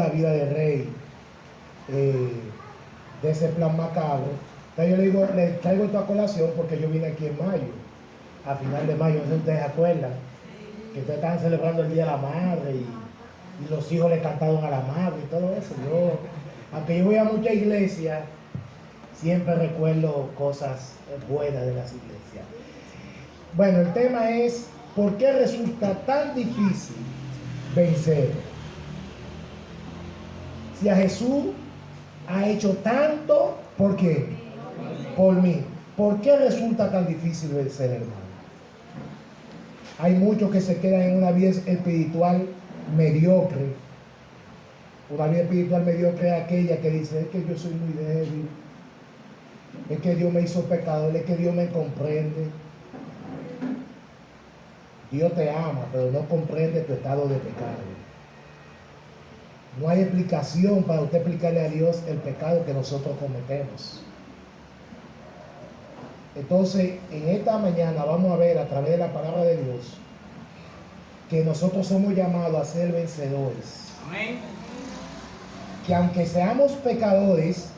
la vida del rey de ese plan macabro. Entonces yo le digo, le traigo esta colación porque yo vine aquí en mayo, a final de mayo, no sé si ustedes se acuerdan, que ustedes estaban celebrando el Día de la Madre y los hijos le cantaron a la madre y todo eso. Yo, aunque yo voy a muchas iglesias, siempre recuerdo cosas buenas de las iglesias. Bueno, el tema es, ¿por qué resulta tan difícil vencer? Si a Jesús ha hecho tanto, ¿por qué? Por mí. ¿Por qué resulta tan difícil vencer, hermano? Hay muchos que se quedan en una vida espiritual mediocre. Una vida espiritual mediocre es aquella que dice, es que yo soy muy débil, es que Dios me hizo pecador, es que Dios me comprende. Dios te ama, pero no comprende tu estado de pecado. No hay explicación para usted explicarle a Dios el pecado que nosotros cometemos. Entonces, en esta mañana vamos a ver a través de la palabra de Dios que nosotros somos llamados a ser vencedores. Amén. Que aunque seamos pecadores,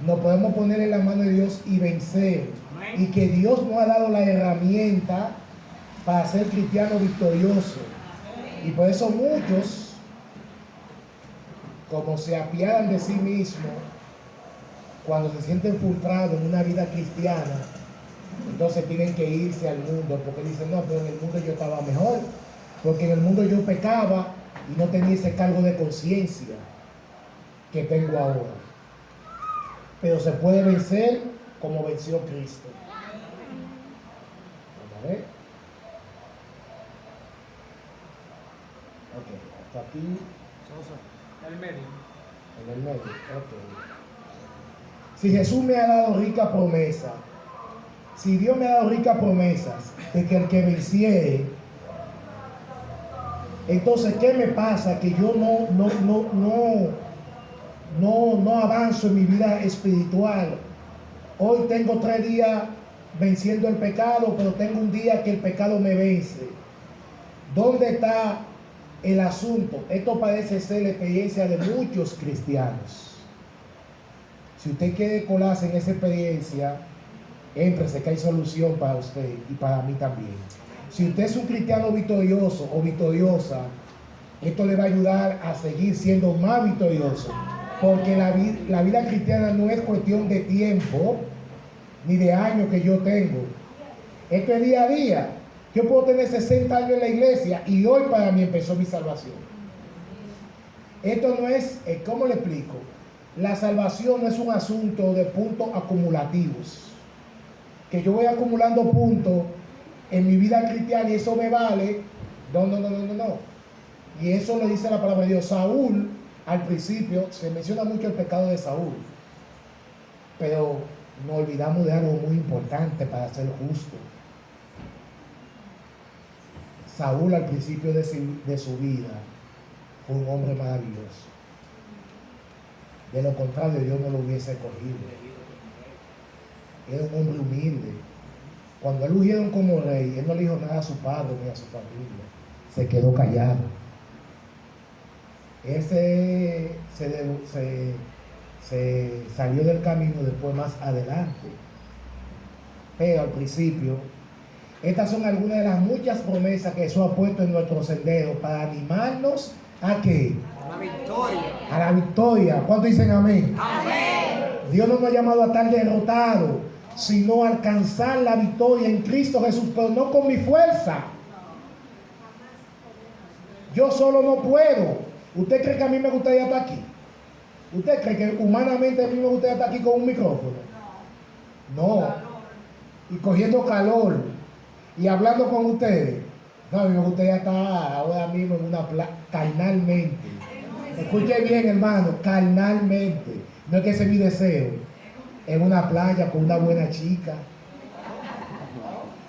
nos podemos poner en la mano de Dios y vencer. Amén. Y que Dios nos ha dado la herramienta para ser cristianos victoriosos. Y por eso muchos, como se apiadan de sí mismos, cuando se sienten frustrados en una vida cristiana, entonces tienen que irse al mundo, porque dicen, no, pero en el mundo yo estaba mejor, porque en el mundo yo pecaba y no tenía ese cargo de conciencia que tengo ahora. Pero se puede vencer como venció Cristo. Vamos a ver. Ok, hasta aquí. El medio. En el medio, ok. Si Jesús me ha dado rica promesa, si Dios me ha dado ricas promesas de que el que venciere, entonces ¿qué me pasa? Que yo no avanzo en mi vida espiritual. Hoy tengo 3 días venciendo el pecado, pero tengo un día que el pecado me vence. ¿Dónde está el asunto? Esto parece ser la experiencia de muchos cristianos. Si usted quiere colarse en esa experiencia, éntrese, que hay solución para usted y para mí también. Si usted es un cristiano victorioso o victoriosa, esto le va a ayudar a seguir siendo más victorioso, porque la vida cristiana no es cuestión de tiempo ni de años que yo tengo. Esto es día a día. Yo puedo tener 60 años en la iglesia y hoy para mí empezó mi salvación. Esto no es, ¿cómo le explico? La salvación no es un asunto de puntos acumulativos, que yo voy acumulando puntos en mi vida cristiana y eso me vale. No. Y eso le dice la palabra de Dios. Saúl, al principio, se menciona mucho el pecado de Saúl, pero nos olvidamos de algo muy importante para ser justo. Saúl, al principio de su vida, fue un hombre maravilloso. De lo contrario, Dios no lo hubiese escogido. Era un hombre humilde. Cuando él ungieron como rey, él no le dijo nada a su padre ni a su familia. Se quedó callado. Él se salió del camino después más adelante. Pero al principio, estas son algunas de las muchas promesas que Jesús ha puesto en nuestro sendero para animarnos ¿a qué? A la victoria. A la victoria. ¿Cuántos dicen amén? Amén. Dios no nos ha llamado a estar derrotados, sino a alcanzar la victoria en Cristo Jesús, pero no con mi fuerza. Yo solo no puedo. ¿Usted cree que a mí me gustaría estar aquí? ¿Usted cree que humanamente a mí me gustaría estar aquí con un micrófono? No. Y cogiendo calor y hablando con ustedes. No, a mí me gustaría estar ahora mismo en una playa, carnalmente. Escuche bien, hermano, carnalmente. No es que ese es mi deseo. En una playa con una buena chica.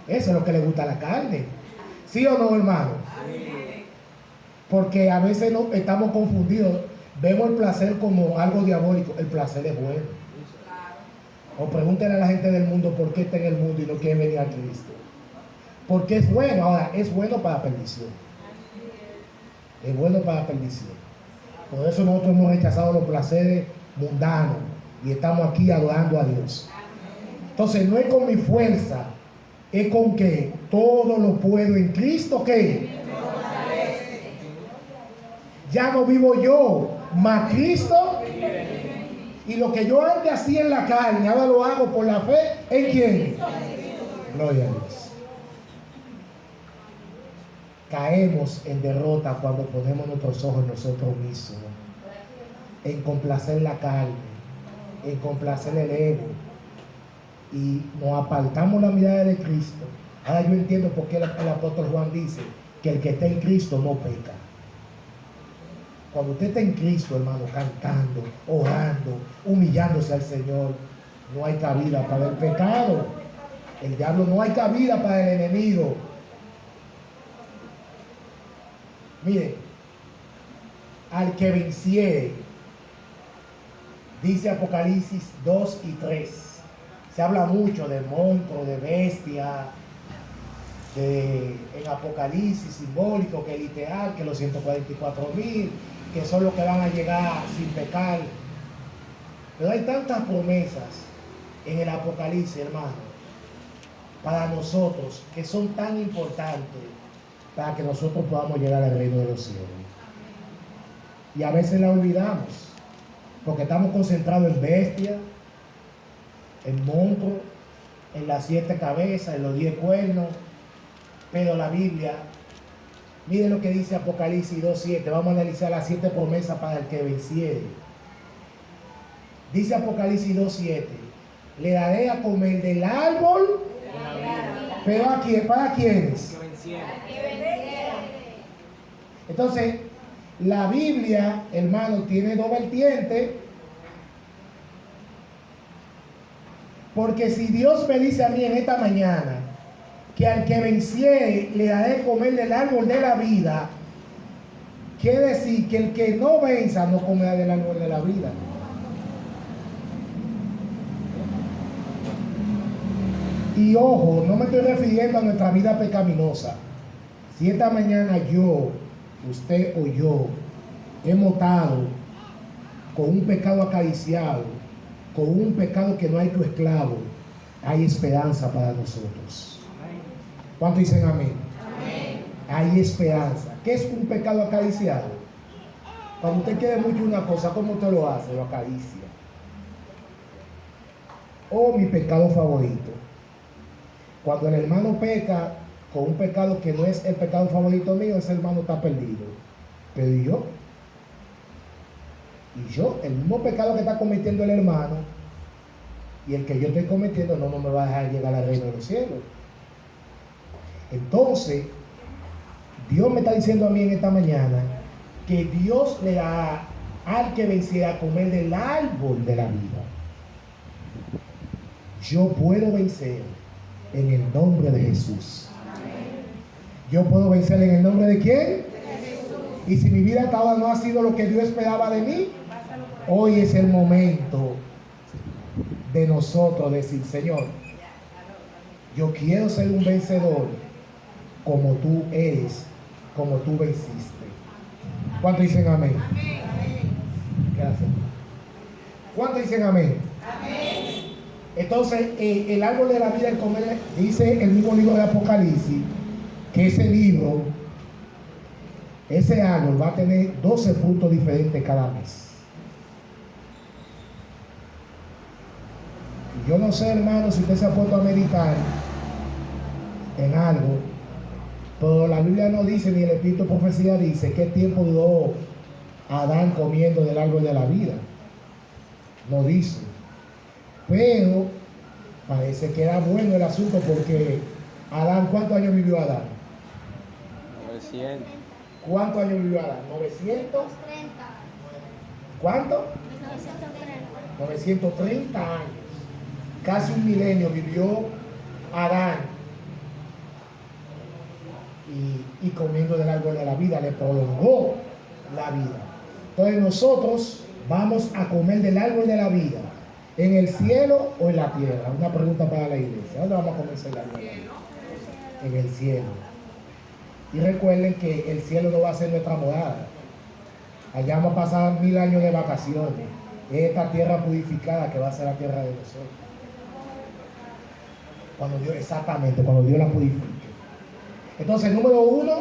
Eso es lo que le gusta a la carne. ¿Sí o no, hermano? Porque a veces no, estamos confundidos. Vemos el placer como algo diabólico. El placer es bueno. O pregúntenle a la gente del mundo por qué está en el mundo y no quiere venir a Cristo. Porque es bueno. Ahora, es bueno para perdición. Es bueno para perdición. Por eso nosotros hemos rechazado los placeres mundanos y estamos aquí adorando a Dios. Entonces no es con mi fuerza, es con que todo lo puedo en Cristo que ya no vivo yo, mas Cristo. Y lo que yo antes hacía en la carne, ahora lo hago por la fe. ¿En quién? Gloria a Dios. Caemos en derrota cuando ponemos nuestros ojos en nosotros mismos, en complacer la carne, en complacer el ego, y nos apartamos la mirada de Cristo. Ahora yo entiendo por qué el apóstol Juan dice que el que está en Cristo no peca. Cuando usted está en Cristo, hermano, cantando, orando, humillándose al Señor, no hay cabida para el pecado. El diablo no hay cabida para el enemigo. Mire, al que venciere, dice Apocalipsis 2 y 3. Se habla mucho de monstruo, de bestia, en Apocalipsis simbólico, que literal, que los 144,000, que son los que van a llegar sin pecar. Pero hay tantas promesas en el Apocalipsis, hermano, para nosotros, que son tan importantes para que nosotros podamos llegar al reino de los cielos. Y a veces la olvidamos, porque estamos concentrados en bestias, en monstruos, en las 7 cabezas, en los 10 cuernos. Pero la Biblia, mire lo que dice Apocalipsis 2:7. Vamos a analizar las 7 promesas para el que venciere. Dice Apocalipsis 2:7: le daré a comer del árbol, pero ¿a quién? ¿Para quiénes? Entonces, la Biblia, hermano, tiene 2 vertientes. Porque si Dios me dice a mí en esta mañana que al que venciere le daré comer del árbol de la vida, quiere decir que el que no venza no comerá del árbol de la vida. Y ojo, no me estoy refiriendo a nuestra vida pecaminosa. Si esta mañana yo, usted o yo hemos estado con un pecado acariciado, con un pecado que no hay tu esclavo, hay esperanza para nosotros. ¿Cuántos dicen amén? Amén. Hay esperanza. ¿Qué es un pecado acariciado? Cuando usted quiere mucho una cosa, ¿cómo usted lo hace? Lo acaricia. O mi pecado favorito, cuando el hermano peca con un pecado que no es el pecado favorito mío, ese hermano está perdido. Pero ¿y yo? Y yo, el mismo pecado que está cometiendo el hermano y el que yo estoy cometiendo no me va a dejar llegar al reino de los cielos. Entonces, Dios me está diciendo a mí en esta mañana que Dios le da al que venciera a comer del árbol de la vida. Yo puedo vencer en el nombre de Jesús. Yo puedo vencer en el nombre de ¿quién? De Jesús. Y si mi vida hasta ahora no ha sido lo que Dios esperaba de mí, hoy es el momento de nosotros decir: Señor, yo quiero ser un vencedor como tú eres, como tú venciste. ¿Cuántos dicen amén? Amén. Gracias. ¿Cuántos dicen amén? Amén. Entonces, el árbol de la vida, el comer, dice el mismo libro de Apocalipsis, que ese libro, ese árbol va a tener 12 frutos diferentes cada mes. Yo no sé, hermano, si usted se ha puesto a meditar en algo, pero la Biblia no dice, ni el Espíritu de Profecía dice, qué tiempo duró Adán comiendo del árbol de la vida. No dice. Pero parece que era bueno el asunto, porque Adán, ¿cuántos años vivió Adán? 900. ¿Cuántos años vivió Adán? 930. ¿Cuánto? 930 años. Casi un milenio vivió Adán. Y comiendo del árbol de la vida, le prolongó la vida. Entonces nosotros vamos a comer del árbol de la vida, ¿en el cielo o en la tierra? Una pregunta para la iglesia. ¿Dónde vamos a comer el árbol de la vida? En el cielo. Y recuerden que el cielo no va a ser nuestra morada. Allá vamos a pasar 1000 años de vacaciones. Esta tierra purificada que va a ser la tierra de nosotros. Exactamente, cuando Dios la purifique. Entonces, número 1,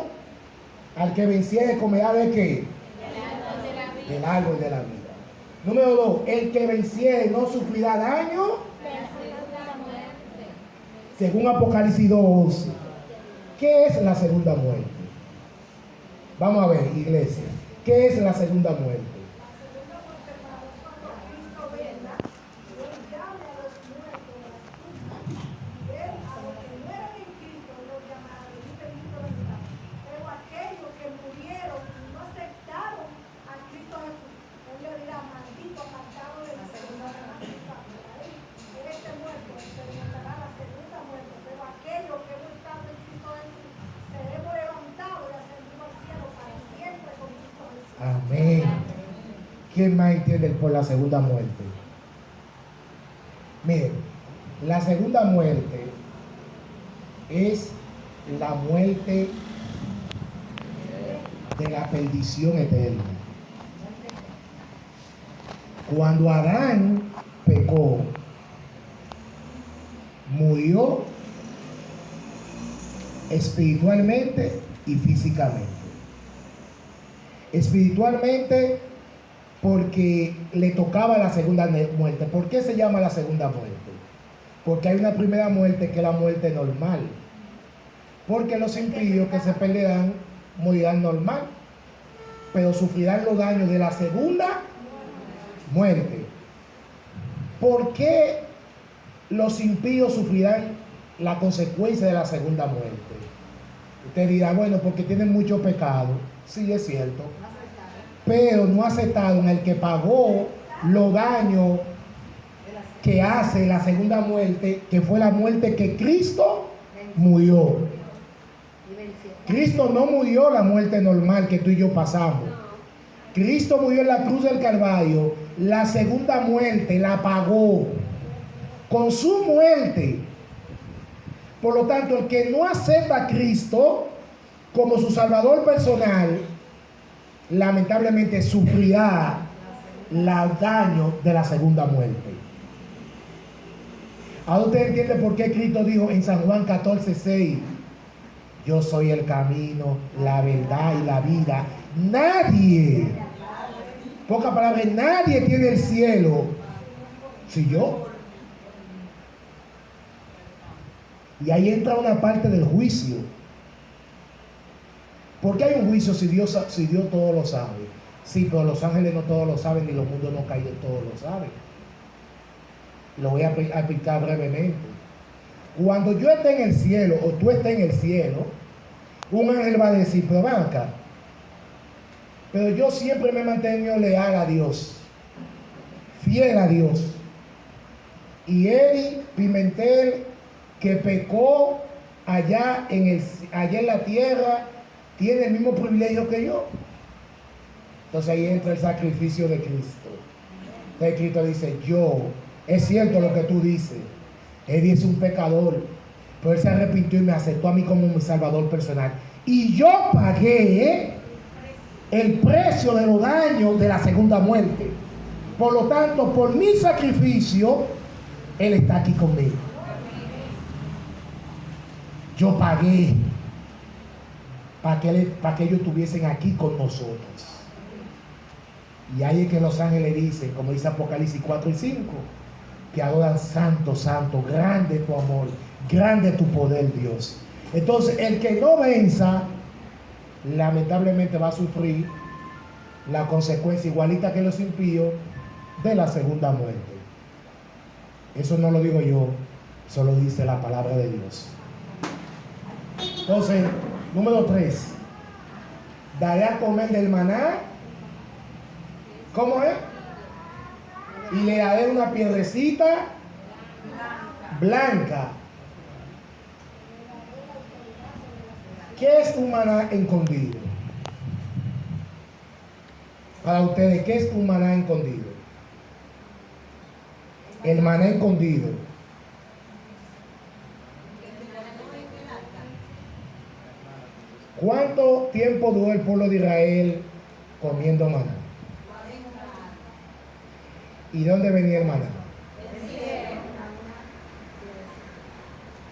al que venciere comerá de qué? Del árbol de la vida. Número 2, el que venciere no sufrirá daño según Apocalipsis 2:11. ¿Qué es la segunda muerte? Vamos a ver, iglesia. ¿Qué es la segunda muerte? Amén. ¿Quién más entiende por la segunda muerte? Miren, la segunda muerte es la muerte de la perdición eterna. Cuando Adán pecó, murió espiritualmente y físicamente. Espiritualmente porque le tocaba la segunda muerte. ¿Por qué se llama la segunda muerte? Porque hay una primera muerte que es la muerte normal. Porque los impíos que se perderán morirán normal, pero sufrirán los daños de la segunda muerte. ¿Por qué los impíos sufrirán la consecuencia de la segunda muerte? Usted dirá, bueno, porque tienen mucho pecado. Sí, es cierto. Pero no aceptaron el que pagó los daños que hace la segunda muerte, que fue la muerte que Cristo murió. Cristo no murió la muerte normal que tú y yo pasamos. Cristo murió en la cruz del Calvario. La segunda muerte la pagó con su muerte. Por lo tanto, el que no acepta a Cristo como su Salvador personal, lamentablemente sufrirá los daños de la segunda muerte. Ahora usted entiende por qué Cristo dijo en San Juan 14:6: yo soy el camino, la verdad y la vida. Nadie, poca palabra, nadie tiene el cielo si yo. Y ahí entra una parte del juicio. ¿Por qué hay un juicio si Dios todo lo sabe? Sí, pero los ángeles no todos lo saben, ni los mundos no caídos todos lo saben. Lo voy a explicar brevemente. Cuando yo esté en el cielo, o tú estés en el cielo, un ángel va a decir, pero ven acá, pero yo siempre me he mantenido leal a Dios, fiel a Dios. Y Eddie Pimentel, que pecó allá en la tierra, tiene el mismo privilegio que yo. Entonces ahí entra el sacrificio de Cristo. Entonces Cristo dice, es cierto lo que tú dices, Eddie es un pecador, pero él se arrepintió y me aceptó a mí como mi salvador personal. Y yo pagué el precio de los daños de la segunda muerte. Por lo tanto, por mi sacrificio, Él está aquí conmigo. Yo pagué para que ellos estuviesen aquí con nosotros. Y ahí es que los ángeles dicen, como dice Apocalipsis 4:5, que adoran santo, santo, grande tu amor, grande tu poder, Dios. Entonces, el que no venza, lamentablemente va a sufrir la consecuencia igualita que los impíos de la segunda muerte. Eso no lo digo yo, eso lo dice la palabra de Dios. Entonces, número 3, daré a comer del maná. ¿Cómo es? Y le daré una piedrecita blanca. ¿Qué es un maná escondido? Para ustedes, ¿qué es un maná escondido? El maná escondido. ¿Cuánto tiempo duró el pueblo de Israel comiendo maná? ¿Y de dónde venía el maná?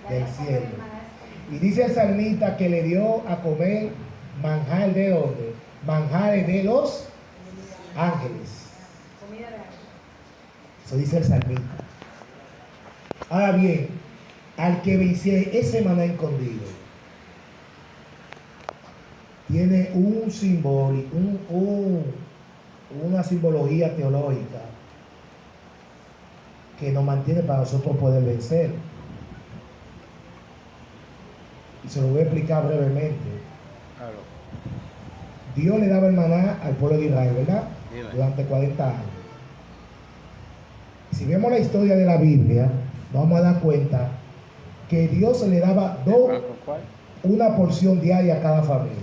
Del cielo. Y dice el salmista que le dio a comer manjar de dónde? Manjares de los ángeles. Eso dice el salmista. Ahora bien, al que venciere ese maná escondido, tiene un símbolo, una simbología teológica que nos mantiene para nosotros poder vencer. Y se lo voy a explicar brevemente. Claro. Dios le daba el maná al pueblo de Israel, ¿verdad? Dime. Durante 40 años. Si vemos la historia de la Biblia, nos vamos a dar cuenta que Dios le daba ¿Cuál? una porción diaria a cada familia.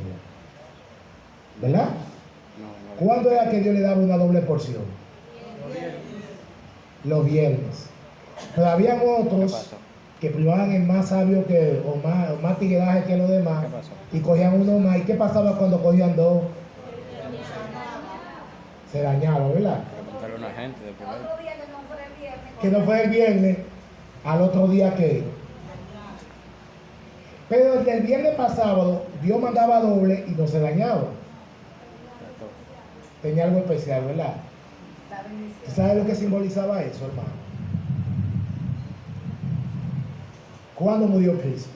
¿Verdad? No. ¿Cuándo era que Dios le daba una doble porción? Los viernes. Pero habían ¿Qué otros pasó? que privaban en más sabio que, o más tigueraje que los demás, ¿Qué pasó? y cogían uno más. ¿Y qué pasaba cuando cogían dos? Se dañaba, ¿verdad? Preguntarle a una gente de primero. Que no fue el viernes, al otro día que. Pero desde el viernes para sábado, Dios mandaba doble y no se dañaba. Tenía algo especial, ¿verdad? ¿Tú sabes lo que simbolizaba eso, hermano? ¿Cuándo murió Cristo?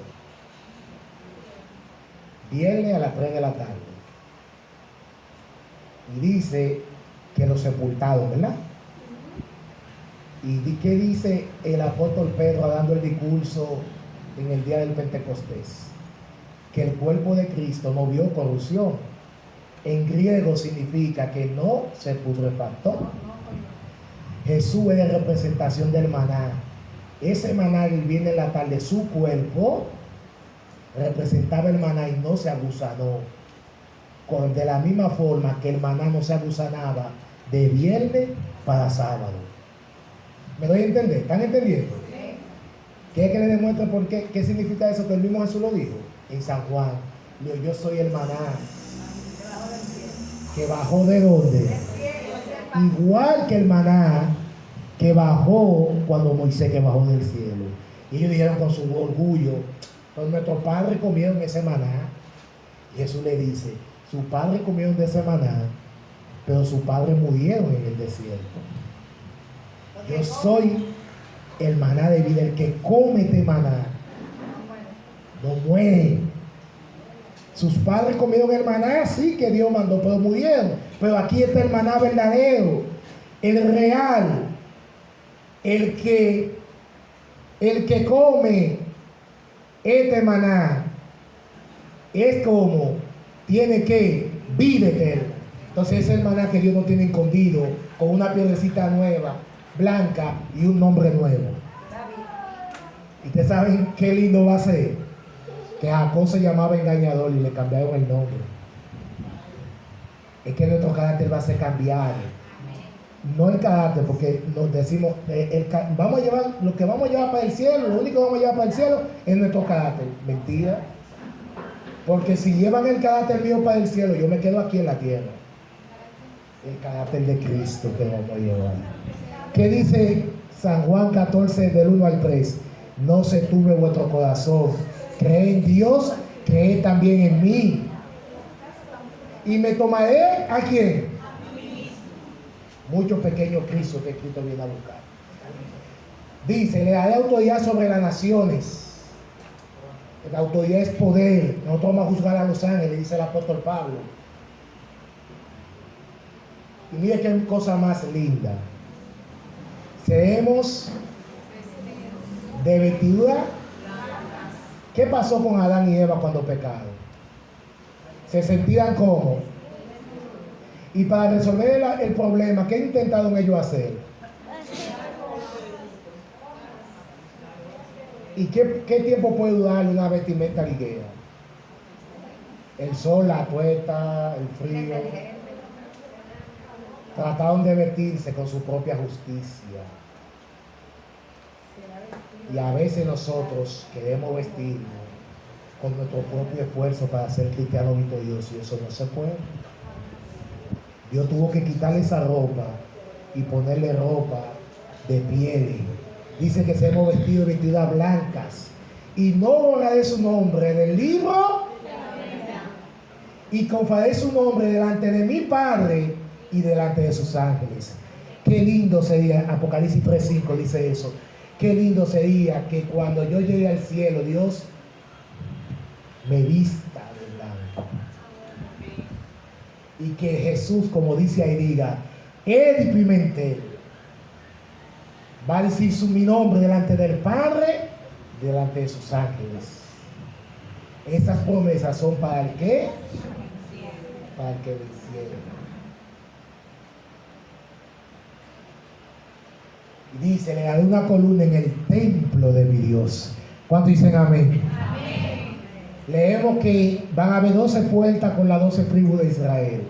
Viernes a las 3 de la tarde. Y dice que lo sepultaron, ¿verdad? ¿Y qué dice el apóstol Pedro dando el discurso en el día del Pentecostés? Que el cuerpo de Cristo no vio corrupción. En griego significa que no se putrefactó. Jesús es la representación del maná. Ese maná el viernes en la tarde, su cuerpo representaba el maná y no se agusanó. De la misma forma que el maná no se agusanaba de viernes para sábado. ¿Me doy a entender? ¿Están entendiendo? ¿Qué que le demuestre por qué? ¿Qué significa eso? Que el mismo Jesús lo dijo en San Juan. Yo soy el maná que bajó de dónde. Igual que el maná que bajó cuando Moisés que bajó del cielo. Y ellos dijeron con su orgullo, pues nuestros padres comieron ese maná. Y Jesús le dice, sus padres comieron de ese maná, pero sus padres murieron en el desierto. Yo soy el maná de vida, el que come este maná no muere. Sus padres comieron el maná, sí que Dios mandó, pero murieron. Pero aquí está el maná verdadero, el real, el que come este maná es como tiene que vida eterna. Entonces es el maná que Dios no tiene escondido con una piedrecita nueva, blanca y un nombre nuevo. Y ustedes saben qué lindo va a ser que Jacob se llamaba engañador y le cambiaron el nombre. Es que nuestro carácter va a ser cambiado. No el carácter, porque nos decimos, vamos a llevar, lo que vamos a llevar para el cielo, lo único que vamos a llevar para el cielo es nuestro carácter. Mentira. Porque si llevan el carácter mío para el cielo, yo me quedo aquí en la tierra. El carácter de Cristo que vamos a llevar. ¿Qué dice San Juan 14 del 1 al 3? No se turbe vuestro corazón. Cree en Dios, cree también en mí. Y me tomaré ¿a quién? Muchos pequeños Cristos que Cristo viene a buscar. Dice, le daré autoridad sobre las naciones. La autoridad es poder. Nosotros vamos a juzgar a los ángeles, dice el apóstol Pablo. Y mire qué cosa más linda. Seremos de vestidura. ¿Qué pasó con Adán y Eva cuando pecaron? Se sentían como. Y para resolver el problema, ¿qué intentaron ellos hacer? ¿Y qué tiempo puede durar una vestimenta ligera? El sol, la puesta, el frío. Trataron de vestirse con su propia justicia. Y a veces nosotros queremos vestirnos con nuestro propio esfuerzo para ser cristianos victoriosos, y eso no se puede. Dios tuvo que quitarle esa ropa y ponerle ropa de pieles. Dice que seamos vestidos de vestiduras blancas y no borraré su nombre del libro y confaré su nombre delante de mi Padre y delante de sus ángeles. Qué lindo sería, Apocalipsis 3:5 dice eso. Qué lindo sería que cuando yo llegue al cielo, Dios me vista de blanco. Y que Jesús, como dice ahí, diga, Eddie Pimentel va a decir mi nombre delante del Padre, delante de sus ángeles. Esas promesas son para el que, para el que venciera. Y dice, le daré una columna en el templo de mi Dios. ¿Cuántos dicen amén? Amén. Leemos que van a haber 12 puertas con las 12 tribus de Israel.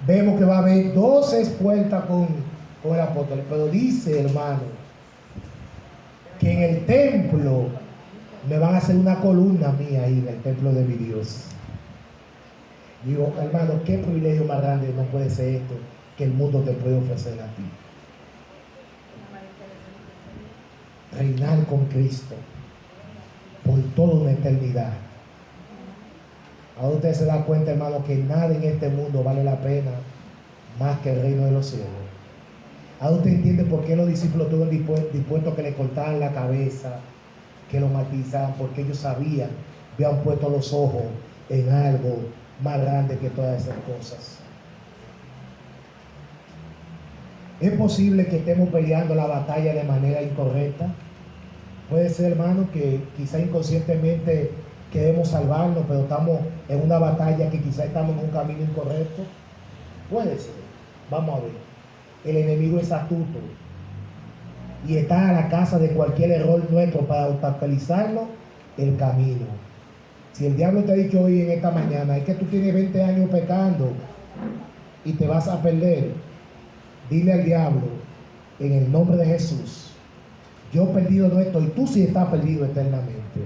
Vemos que va a haber 12 puertas con el apóstol. Pero dice, hermano, que en el templo me van a hacer una columna mía ahí en el templo de mi Dios. Digo, hermano, qué privilegio más grande no puede ser esto que el mundo te puede ofrecer a ti. Reinar con Cristo por toda una eternidad. Ahora usted se da cuenta, hermano, que nada en este mundo vale la pena más que el reino de los cielos. Ahora usted entiende por qué los discípulos estuvieron dispuestos a que le cortaran la cabeza, que lo martirizaran, porque ellos sabían, habían puesto los ojos en algo más grande que todas esas cosas. ¿Es posible que estemos peleando la batalla de manera incorrecta? Puede ser, hermano, que quizá inconscientemente queremos salvarnos, pero estamos en una batalla que quizá estamos en un camino incorrecto. Puede ser. Vamos a ver. El enemigo es astuto y está a la casa de cualquier error nuestro para obstaculizarnos el camino. Si el diablo te ha dicho hoy en esta mañana, es que tú tienes 20 años pecando y te vas a perder, dile al diablo, en el nombre de Jesús, yo perdido no estoy, tú sí estás perdido eternamente.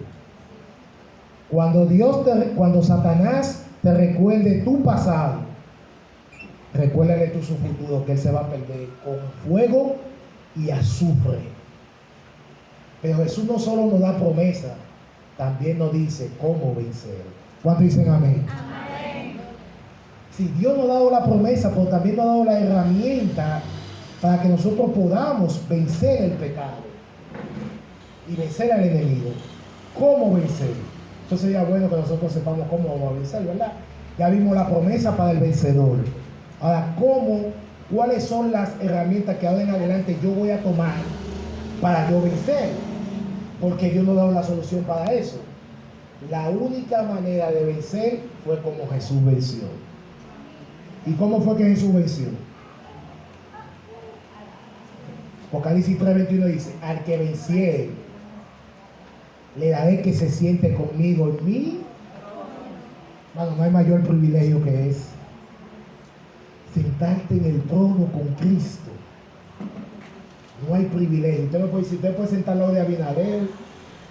Cuando Satanás te recuerde tu pasado, recuérdale tú su futuro, que él se va a perder con fuego y azufre. Pero Jesús no solo nos da promesa, también nos dice cómo vencer. ¿Cuántos dicen amén? Amén. Si Dios nos ha dado la promesa, pero también nos ha dado la herramienta para que nosotros podamos vencer el pecado y vencer al enemigo. ¿Cómo vencer? Entonces sería bueno que nosotros sepamos cómo vamos a vencer, ¿verdad? Ya vimos la promesa para el vencedor. Ahora, ¿cuáles son las herramientas que ahora en adelante yo voy a tomar para yo vencer? Porque Dios nos ha dado la solución para eso. La única manera de vencer fue como Jesús venció. ¿Y cómo fue que Jesús venció? Apocalipsis 3:21 dice, al que venciere, le daré que se siente conmigo en mí. Bueno, no hay mayor privilegio que es sentarte en el trono con Cristo. No hay privilegio. Usted puede sentar al lado de Abinader,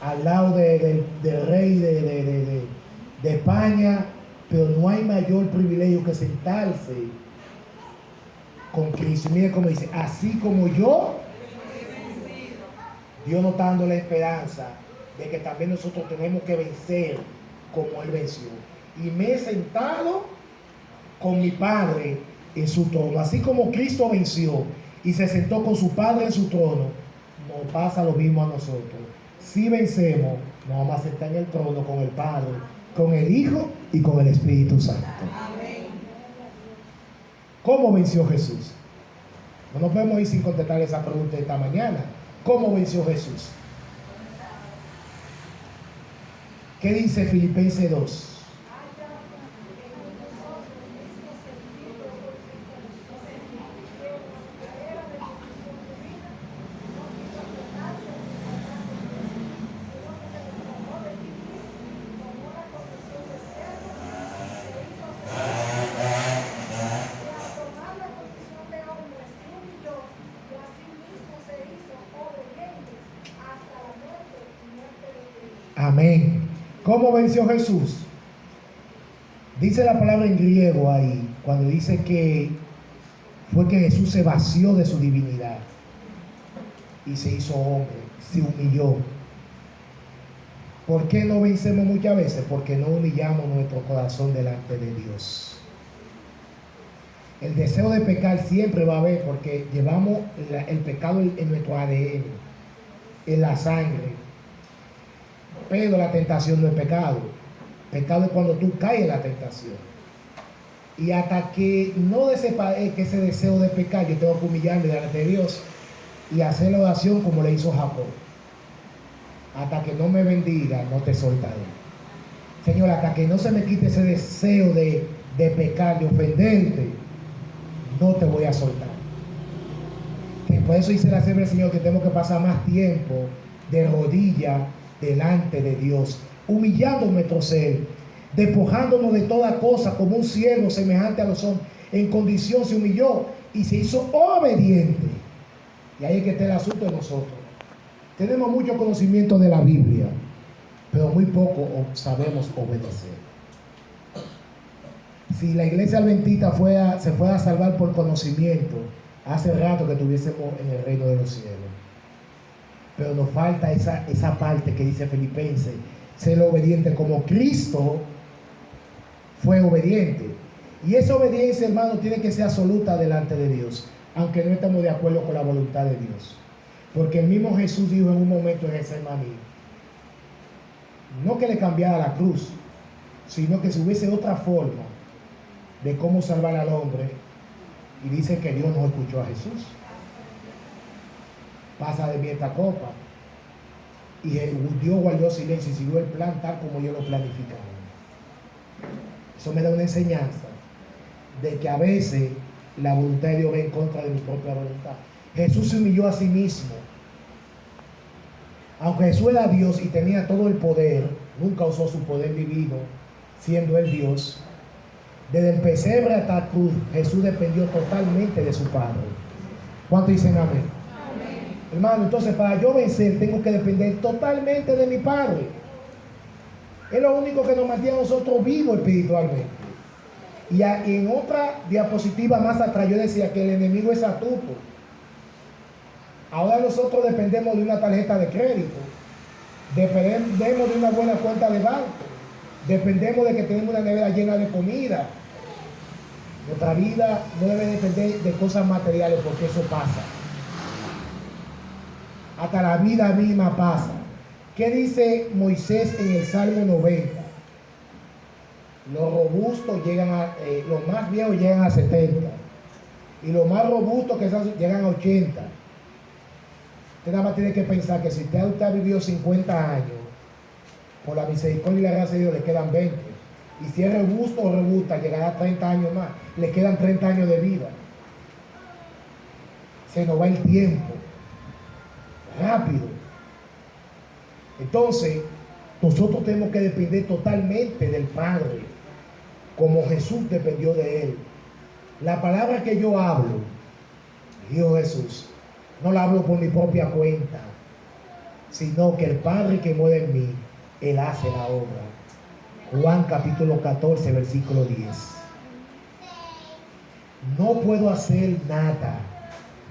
al lado del rey de España, pero no hay mayor privilegio que sentarse con Cristo. Mire cómo dice, así como yo, Dios nos está dando la esperanza de que también nosotros tenemos que vencer como Él venció. Y me he sentado con mi Padre en su trono. Así como Cristo venció y se sentó con su Padre en su trono, nos pasa lo mismo a nosotros. Si vencemos, nos vamos a sentar en el trono con el Padre, con el Hijo y con el Espíritu Santo. Amén. ¿Cómo venció Jesús? No nos podemos ir sin contestar esa pregunta esta mañana. ¿Cómo venció Jesús? ¿Qué dice Filipenses 2? Amén. ¿Cómo venció Jesús? Dice la palabra en griego ahí, cuando dice que fue que Jesús se vació de su divinidad y se hizo hombre, se humilló. ¿Por qué no vencemos muchas veces? Porque no humillamos nuestro corazón delante de Dios. El deseo de pecar siempre va a haber porque llevamos el pecado en nuestro ADN, en la sangre. Pero la tentación no es pecado. Pecado es cuando tú caes en la tentación. Y hasta que no desaparezca ese deseo de pecar, yo tengo que humillarme delante de Dios y hacer la oración como le hizo Jacob. Hasta que no me bendiga, no te soltaré. Señor, hasta que no se me quite ese deseo de pecar, de ofenderte, no te voy a soltar. Que por eso dice la Biblia del Señor que tenemos que pasar más tiempo de rodillas delante de Dios, humillando nuestro ser, despojándonos de toda cosa como un siervo semejante a los hombres. En condición se humilló y se hizo obediente. Y ahí es que está el asunto de nosotros. Tenemos mucho conocimiento de la Biblia, pero muy poco sabemos obedecer. Si la iglesia adventista se fuera a salvar por conocimiento, hace rato que estuviésemos en el reino de los cielos. Pero nos falta esa parte que dice Filipenses, ser obediente como Cristo fue obediente. Y esa obediencia, hermano, tiene que ser absoluta delante de Dios, aunque no estemos de acuerdo con la voluntad de Dios. Porque el mismo Jesús dijo en un momento en Getsemaní, no que le cambiara la cruz, sino que si hubiese otra forma de cómo salvar al hombre, y dice que Dios no escuchó a Jesús. Pasa de mí esta copa. Y Dios guardó silencio y siguió el plan tal como yo lo planificaba. Eso me da una enseñanza de que a veces la voluntad de Dios va en contra de mi propia voluntad. Jesús se humilló a sí mismo. Aunque Jesús era Dios y tenía todo el poder, nunca usó su poder divino, siendo él Dios. Desde el pesebre hasta la cruz, Jesús dependió totalmente de su Padre. ¿Cuántos dicen amén? Amén. Hermano, entonces para yo vencer tengo que depender totalmente de mi Padre. Es lo único que nos mantiene a nosotros vivos espiritualmente. Y en otra diapositiva más atrás yo decía que el enemigo es astuto. Ahora nosotros dependemos de una tarjeta de crédito, dependemos de una buena cuenta de banco, dependemos de que tenemos una nevera llena de comida. Nuestra vida no debe depender de cosas materiales porque eso pasa. Hasta la vida misma pasa. ¿Qué dice Moisés en el Salmo 90? Los robustos los más viejos llegan a 70 y los más robustos que llegan a 80. Usted nada más tiene que pensar que si usted ha vivido 50 años, por la misericordia y la gracia de Dios le quedan 20. Y si es robusto o robusta, llegará a 30 años más. Le quedan 30 años de vida. Se nos va el tiempo. Rápido. Entonces, nosotros tenemos que depender totalmente del Padre, como Jesús dependió de Él. La palabra que yo hablo, dijo Jesús, no la hablo por mi propia cuenta, sino que el Padre que muere en mí, Él hace la obra. Juan capítulo 14, versículo 10. No puedo hacer nada.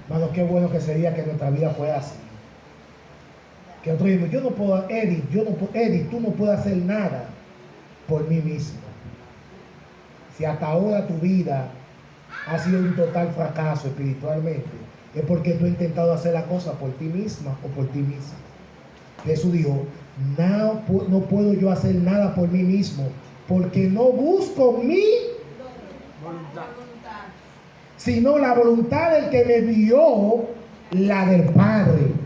Hermano, qué bueno que sería que nuestra vida fuera así. Que otro dice, yo no puedo, Eddie, tú no puedes hacer nada por mí mismo. Si hasta ahora tu vida ha sido un total fracaso espiritualmente, es porque tú has intentado hacer la cosa por ti misma o por ti mismo. Jesús dijo, no puedo yo hacer nada por mí mismo, porque no busco mi voluntad, sino la voluntad del que me envió, la del Padre.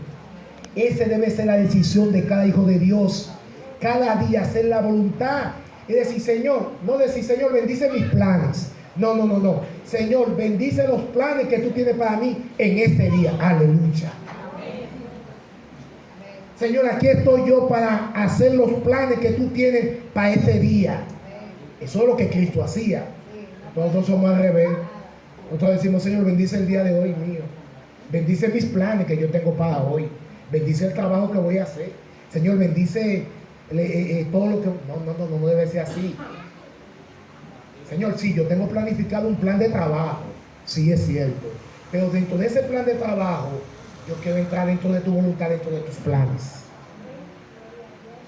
Esa debe ser la decisión de cada hijo de Dios. Cada día hacer la voluntad. Es decir, Señor, no decir, Señor, bendice mis planes. No. Señor, bendice los planes que tú tienes para mí en este día. Aleluya. Señor, aquí estoy yo para hacer los planes que tú tienes para este día. Eso es lo que Cristo hacía. Nosotros somos al revés. Nosotros decimos, Señor, bendice el día de hoy mío. Bendice mis planes que yo tengo para hoy. Bendice el trabajo que voy a hacer. Señor, bendice todo lo que... No debe ser así. Señor, sí, yo tengo planificado un plan de trabajo. Sí, es cierto. Pero dentro de ese plan de trabajo, yo quiero entrar dentro de tu voluntad, dentro de tus planes.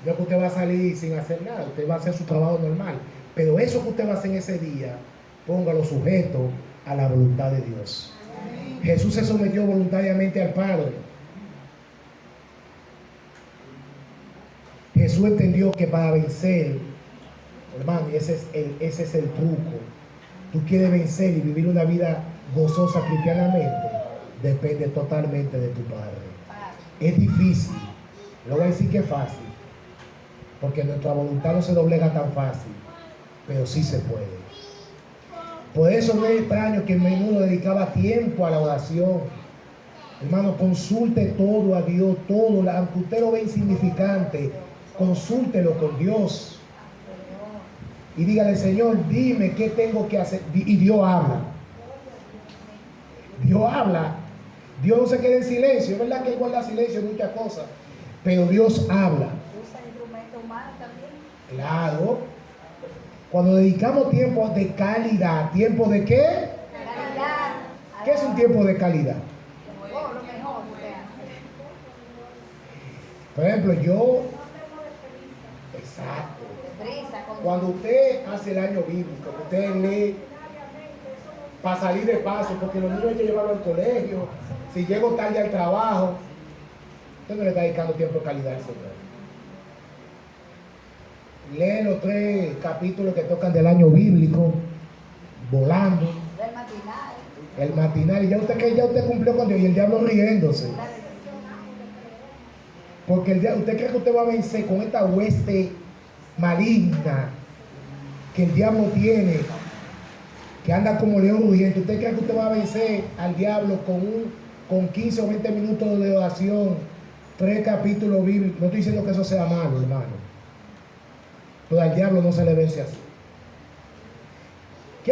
No que usted va a salir sin hacer nada, usted va a hacer su trabajo normal. Pero eso que usted va a hacer en ese día, póngalo sujeto a la voluntad de Dios. Jesús se sometió voluntariamente al Padre. Jesús entendió que para vencer, hermano, y ese es el truco. Tú quieres vencer y vivir una vida gozosa cristianamente, depende totalmente de tu Padre. Es difícil, no voy a decir que es fácil, porque nuestra voluntad no se doblega tan fácil, pero sí se puede. Por eso no es extraño que menudo dedicaba tiempo a la oración. Hermano, consulte todo a Dios, todo, aunque usted lo ve insignificante, consúltelo con Dios. Y dígale, Señor, dime qué tengo que hacer. Y Dios habla. Dios habla. Dios no se queda en silencio. Es verdad que Él guarda silencio en muchas cosas, pero Dios habla. Usa instrumentos humanos también. Claro. Cuando dedicamos tiempo de calidad, ¿tiempo de qué? Calidad. ¿Qué es un tiempo de calidad? Oh, lo mejor que hace. Por ejemplo, yo, exacto. Prisa, con Cuando usted hace el año bíblico, usted lee para salir de paso, porque los niños hay que llevarlos al colegio, si llego tarde al trabajo, usted no le está dedicando tiempo de calidad al Señor. Lee los 3 capítulos que tocan del año bíblico, volando, del matinal. el matinal, y ya usted cumplió con Dios, y el diablo riéndose. Porque usted cree que usted va a vencer con esta hueste maligna que el diablo tiene, que anda como león rugiente. ¿Usted cree que usted va a vencer al diablo con 15 o 20 minutos de oración, 3 capítulos bíblicos? No estoy diciendo que eso sea malo, hermano, pero al diablo no se le vence así.